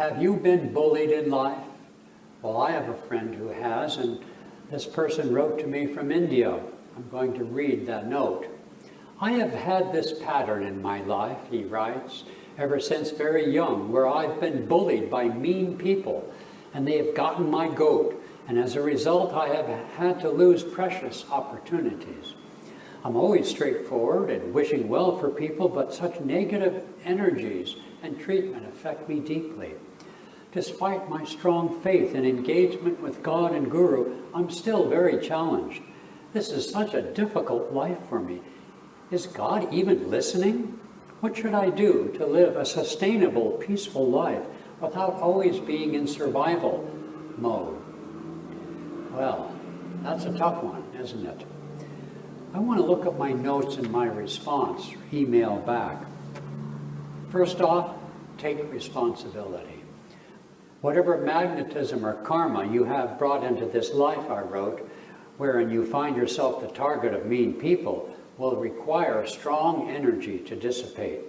Have you been bullied in life? Well, I have a friend who has, and this person wrote to me from India. I'm going to read that note. I have had this pattern in my life, he writes, ever since very young, where I've been bullied by mean people, and they have gotten my goat, and as a result, I have had to lose precious opportunities. I'm always straightforward and wishing well for people, but such negative energies and treatment affect me deeply. Despite my strong faith and engagement with God and Guru, I'm still very challenged. This is such a difficult life for me. Is God even listening? What should I do to live a sustainable, peaceful life without always being in survival mode? Well, that's a tough one, isn't it? I want to look at my notes and my response, email back. First off, take responsibility. Whatever magnetism or karma you have brought into this life, I wrote, wherein you find yourself the target of mean people, will require strong energy to dissipate.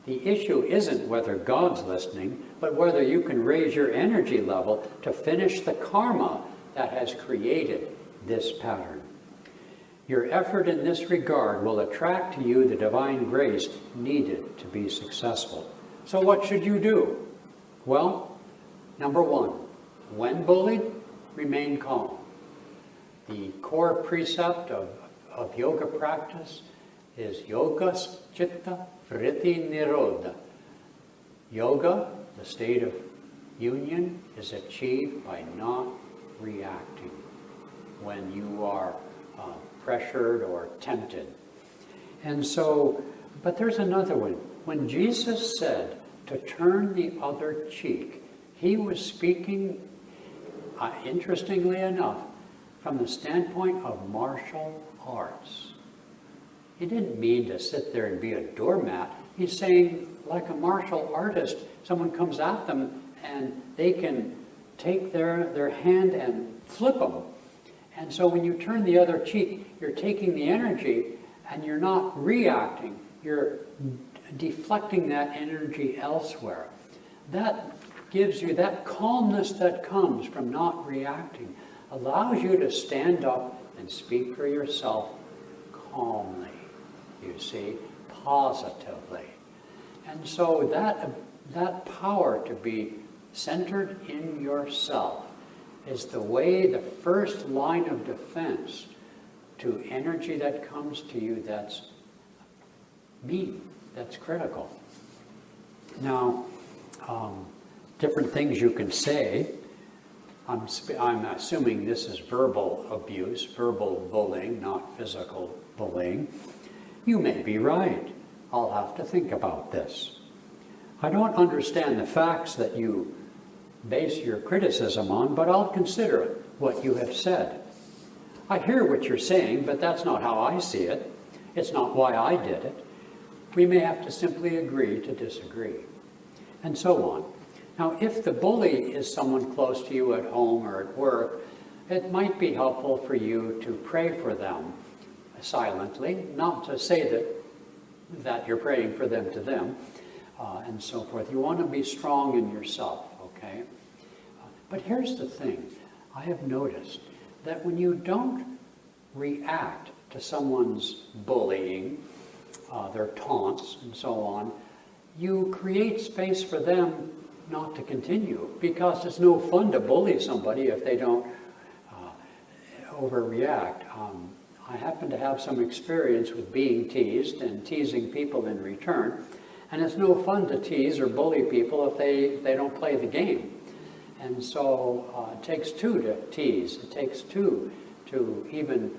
The issue isn't whether God's listening, but whether you can raise your energy level to finish the karma that has created this pattern. Your effort in this regard will attract to you the divine grace needed to be successful. So what should you do? Well, number one, when bullied, remain calm. The core precept of yoga practice is yoga chitta vritti nirodha. Yoga, the state of union, is achieved by not reacting when you are pressured or tempted. And so, but there's another one. When Jesus said to turn the other cheek, he was speaking, interestingly enough, from the standpoint of martial arts. He didn't mean to sit there and be a doormat. He's saying, like a martial artist, someone comes at them and they can take their hand and flip them. And so when you turn the other cheek, you're taking the energy and you're not reacting. You're deflecting that energy elsewhere. That gives you that calmness that comes from not reacting, allows you to stand up and speak for yourself calmly, you see, positively. And so that power to be centered in yourself is the way, the first line of defense to energy that comes to you that's mean, that's critical. Now, different things you can say. I'm assuming this is verbal abuse, verbal bullying, not physical bullying. You may be right. I'll have to think about this. I don't understand the facts that you base your criticism on, but I'll consider what you have said. I hear what you're saying, but that's not how I see it. It's not why I did it. We may have to simply agree to disagree, and so on. Now, if the bully is someone close to you at home or at work, it might be helpful for you to pray for them silently, not to say that you're praying for them to them, and so forth. You want to be strong in yourself, okay? But here's the thing. I have noticed that when you don't react to someone's bullying, their taunts and so on, you create space for them not to continue, because it's no fun to bully somebody if they don't overreact. I happen to have some experience with being teased and teasing people in return, and it's no fun to tease or bully people if they don't play the game. And so it takes two to tease. It takes two to even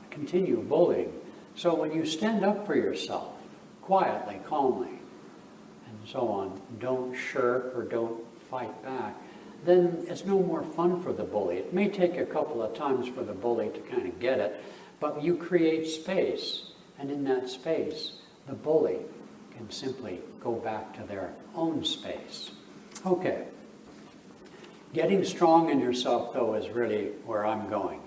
continue bullying. So when you stand up for yourself, quietly, calmly, and so on, don't shirk or don't fight back, then it's no more fun for the bully. It may take a couple of times for the bully to kind of get it, but you create space, and in that space, the bully can simply go back to their own space. Okay. Getting strong in yourself, though, is really where I'm going.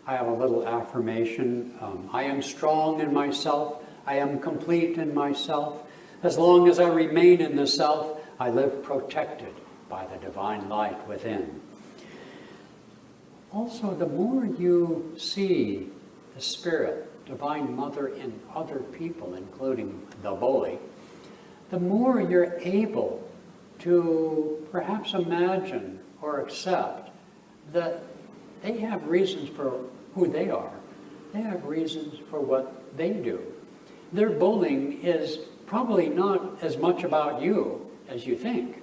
I have a little affirmation. I am strong in myself. I am complete in myself. As long as I remain in the self, I live protected by the divine light within. Also, the more you see the Spirit, Divine Mother, in other people, including the bully, the more you're able to perhaps imagine or accept that they have reasons for who they are. They have reasons for what they do. Their bullying is probably not as much about you as you think.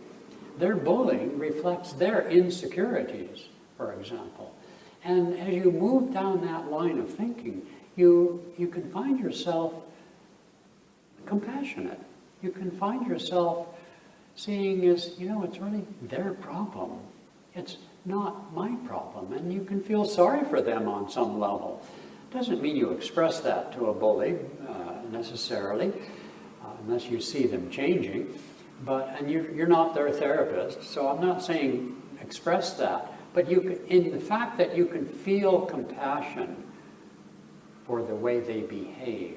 Their bullying reflects their insecurities, for example. And as you move down that line of thinking, you can find yourself compassionate. You can find yourself seeing as, it's really their problem. It's not my problem. And you can feel sorry for them on some level. Doesn't mean you express that to a bully necessarily, unless you see them changing. And you're not their therapist, so I'm not saying express that. But in the fact that you can feel compassion for the way they behave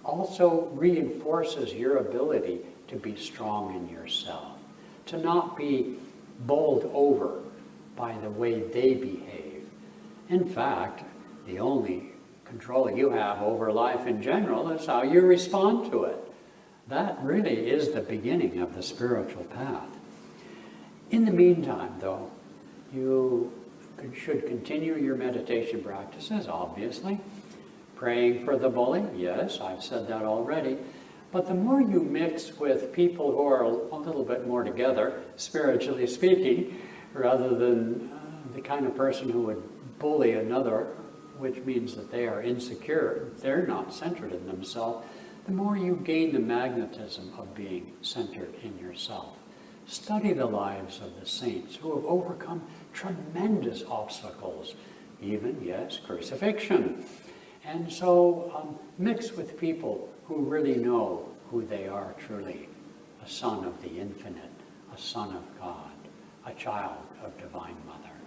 also reinforces your ability to be strong in yourself, to not be bowled over by the way they behave. In fact, the only control you have over life in general is how you respond to it. That really is the beginning of the spiritual path. In the meantime, though, you should continue your meditation practices, obviously. Praying for the bully, yes, I've said that already. But the more you mix with people who are a little bit more together, spiritually speaking, rather than the kind of person who would bully another, which means that they are insecure, they're not centered in themselves, the more you gain the magnetism of being centered in yourself. Study the lives of the saints who have overcome tremendous obstacles, even, yes, crucifixion. And so mix with people who really know who they are truly, a son of the infinite, a son of God, a child of Divine Mother.